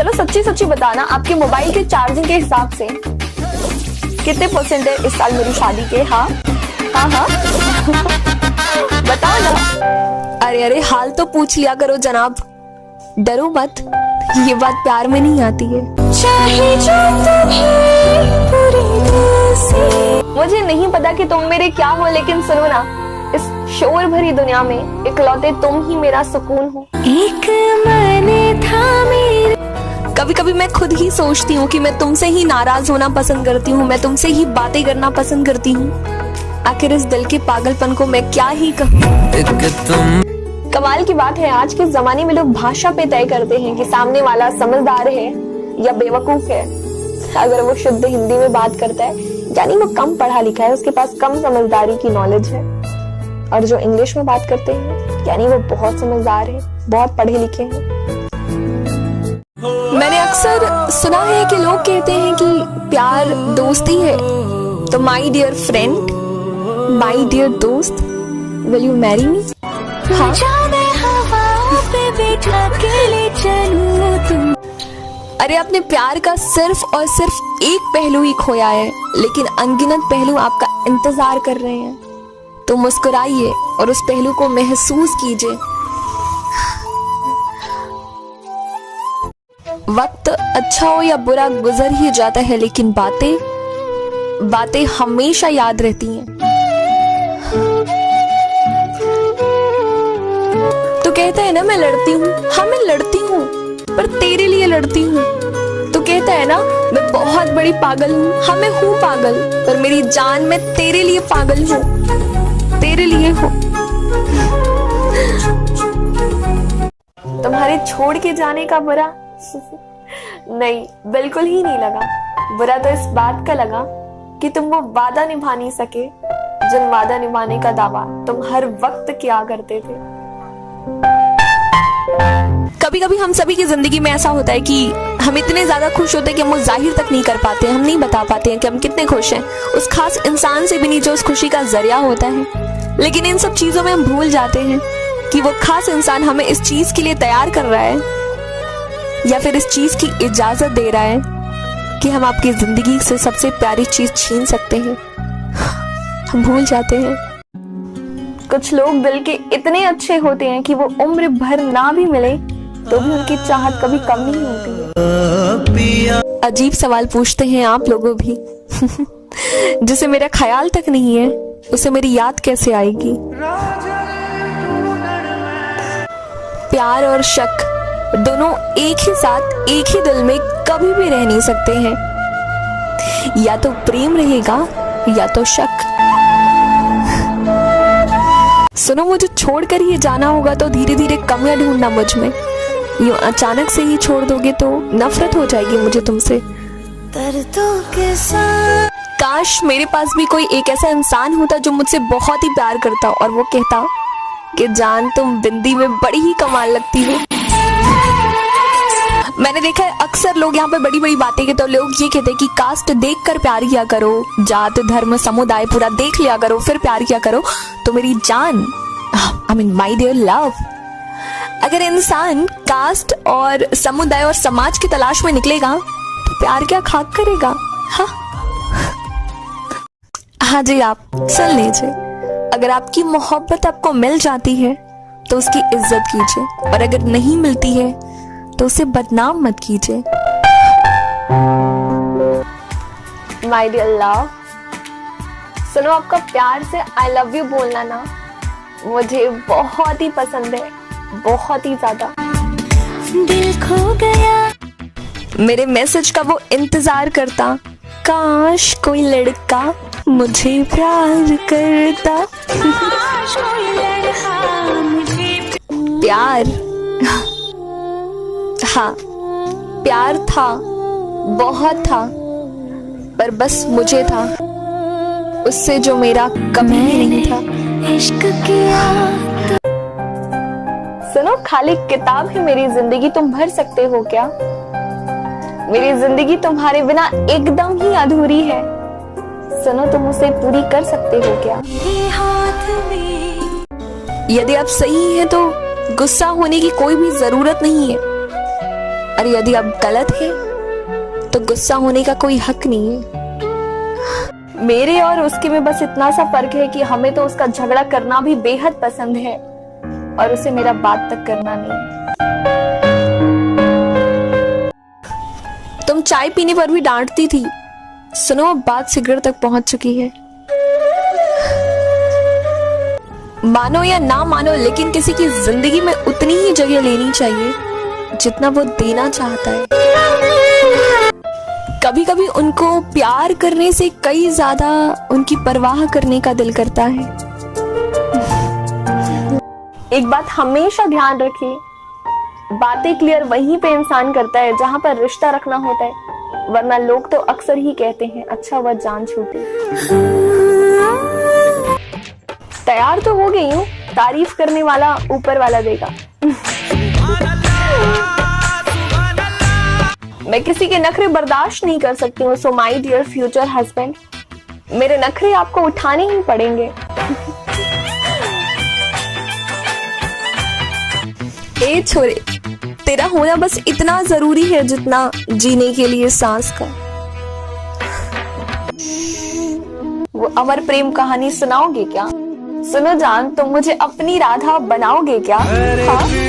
चलो सच्ची सच्ची बताना, आपके मोबाइल के चार्जिंग के हिसाब से कितने % है इस साल मेरी शादी के? हाँ हाँ हाँ बताओ ना। अरे अरे हाल तो पूछ लिया करो जनाब, डरो मत, ये बात प्यार में नहीं आती है। चाहे जो तुम्हें पूरी दिल से। मुझे नहीं पता कि तुम मेरे क्या हो, लेकिन सुनो ना, इस शोर भरी दुनिया में इकलौते तुम ही मेरा सुकून हो। एक मन था मेरे। कभी कभी मैं खुद ही सोचती हूँ कि मैं तुमसे ही नाराज होना पसंद करती हूँ, मैं तुमसे ही बातें करना पसंद करती हूँ। आखिर इस दिल के पागलपन को मैं क्या ही कहूँ। कमाल की बात है, आज के जमाने में लोग भाषा पे तय करते हैं कि सामने वाला समझदार है या बेवकूफ है। अगर वो शुद्ध हिंदी में बात करता है यानी वो कम पढ़ा लिखा है, उसके पास कम समझदारी की नॉलेज है। और जो इंग्लिश में बात करते हैं यानी वो बहुत समझदार है, बहुत पढ़े लिखे हैं। मैंने अक्सर सुना है कि लोग कहते हैं कि प्यार दोस्ती है, तो my dear friend, my dear दोस्त, विल यू मैरी मी? हाँ? अरे अपने प्यार का सिर्फ और सिर्फ एक पहलू ही खोया है, लेकिन अनगिनत पहलू आपका इंतजार कर रहे हैं। तो मुस्कुराइए और उस पहलू को महसूस कीजिए। वक्त अच्छा हो या बुरा गुजर ही जाता है, लेकिन बातें हमेशा याद रहती हैं। तो कहता है ना मैं लड़ती हूँ, हाँ मैं लड़ती हूँ, पर तेरे लिए लड़ती हूँ। तो कहता है ना मैं बहुत बड़ी पागल हूँ, हाँ मैं हूँ पागल, पर मेरी जान मैं तेरे लिए पागल हूँ, तेरे लिए हूँ। तुम्हारे छोड़ के जाने का बुरा नहीं, बिल्कुल ही नहीं लगा। बुरा तो इस बात का लगा कि तुम वो वादा निभा नहीं सके जिन वादा निभाने का दावा तुम हर वक्त किया करते थे। कभी कभी हम सभी की जिंदगी में ऐसा होता है कि हम इतने ज्यादा खुश होते हैं कि हम वो जाहिर तक नहीं कर पाते, हम नहीं बता पाते हैं कि हम कितने खुश हैं उस खास इंसान से भी नहीं जो उस खुशी का जरिया होता है। लेकिन इन सब चीजों में हम भूल जाते हैं कि वो खास इंसान हमें इस चीज के लिए तैयार कर रहा है या फिर इस चीज की इजाजत दे रहा है कि हम आपकी जिंदगी से सबसे प्यारी चीज छीन सकते हैं। हम भूल जाते हैं। कुछ लोग दिल के इतने अच्छे होते हैं कि वो उम्र भर ना भी मिले तो भी उनकी चाहत कभी कम नहीं होती है। अजीब सवाल पूछते हैं आप लोगों भी जिसे मेरा ख्याल तक नहीं है उसे मेरी याद कैसे आएगी। प्यार और शक दोनों एक ही साथ एक ही दिल में कभी भी रह नहीं सकते हैं। या तो प्रेम रहेगा या तो शक। सुनो, मुझे छोड़कर ही जाना होगा तो धीरे धीरे कमियां ढूंढना मुझ में। यूं अचानक से ही छोड़ दोगे तो नफरत हो जाएगी मुझे तुमसे। काश मेरे पास भी कोई एक ऐसा इंसान होता जो मुझसे बहुत ही प्यार करता और वो कहता कि जान तुम बिंदी में बड़ी ही कमाल लगती हो। मैंने देखा है अक्सर लोग यहाँ पे बड़ी बड़ी बातें के तो लोग ये कहते हैं कि कास्ट देखकर प्यार किया करो, जात धर्म समुदाय पूरा देख लिया करो फिर प्यार किया करो। तो मेरी जान, I mean my dear love, अगर इंसान कास्ट और समुदाय और समाज की तलाश में निकलेगा तो प्यार क्या खाक करेगा। हाँ जी, आप सुन लीजिए, अगर आपकी मोहब्बत आपको मिल जाती है तो उसकी इज्जत कीजिए और अगर नहीं मिलती है तो उसे बदनाम मत कीजिए। माय डियर लव, सुनो, आपका प्यार से आई लव यू बोलना ना मुझे बहुत ही पसंद है, बहुत ही ज्यादा। दिल खो गया मेरे मैसेज का वो इंतजार करता, काश कोई लड़का मुझे प्यार करता। प्यार, हाँ प्यार था, बहुत था, पर बस मुझे था, उससे जो मेरा कभी नहीं था। इश्क किया। सुनो, खाली किताब है मेरी जिंदगी तुम भर सकते हो क्या? मेरी जिंदगी तुम्हारे बिना एकदम ही अधूरी है, सुनो तुम उसे पूरी कर सकते हो क्या? यदि आप सही हैं तो गुस्सा होने की कोई भी जरूरत नहीं है। और यदि आप गलत हैं तो गुस्सा होने का कोई हक नहीं है। मेरे और उसके में बस इतना सा फर्क है कि हमें तो उसका झगड़ा करना भी बेहद पसंद है और उसे मेरा बात तक करना नहीं। तुम चाय पीने पर भी डांटती थी, सुनो अब बात सिगरेट तक पहुंच चुकी है। मानो या ना मानो, लेकिन किसी की जिंदगी में उतनी ही जगह लेनी चाहिए जितना वो देना चाहता है। कभी कभी उनको प्यार करने से कई ज्यादा उनकी परवाह करने का दिल करता है। एक बात हमेशा ध्यान रखिए, बातें क्लियर वहीं पे इंसान करता है जहां पर रिश्ता रखना होता है, वरना लोग तो अक्सर ही कहते हैं अच्छा वह जान छूटी। तैयार तो हो गई हूँ, तारीफ करने वाला ऊपर वाला देगा। मैं किसी के नखरे बर्दाश्त नहीं कर सकती हूँ, so my dear future husband, मेरे नखरे आपको उठाने ही पड़ेंगे। ए छोरे, तेरा होना बस इतना जरूरी है जितना जीने के लिए सांस का। वो अमर प्रेम कहानी सुनाओगे क्या? सुनो जान, तुम मुझे अपनी राधा बनाओगे क्या? हाँ?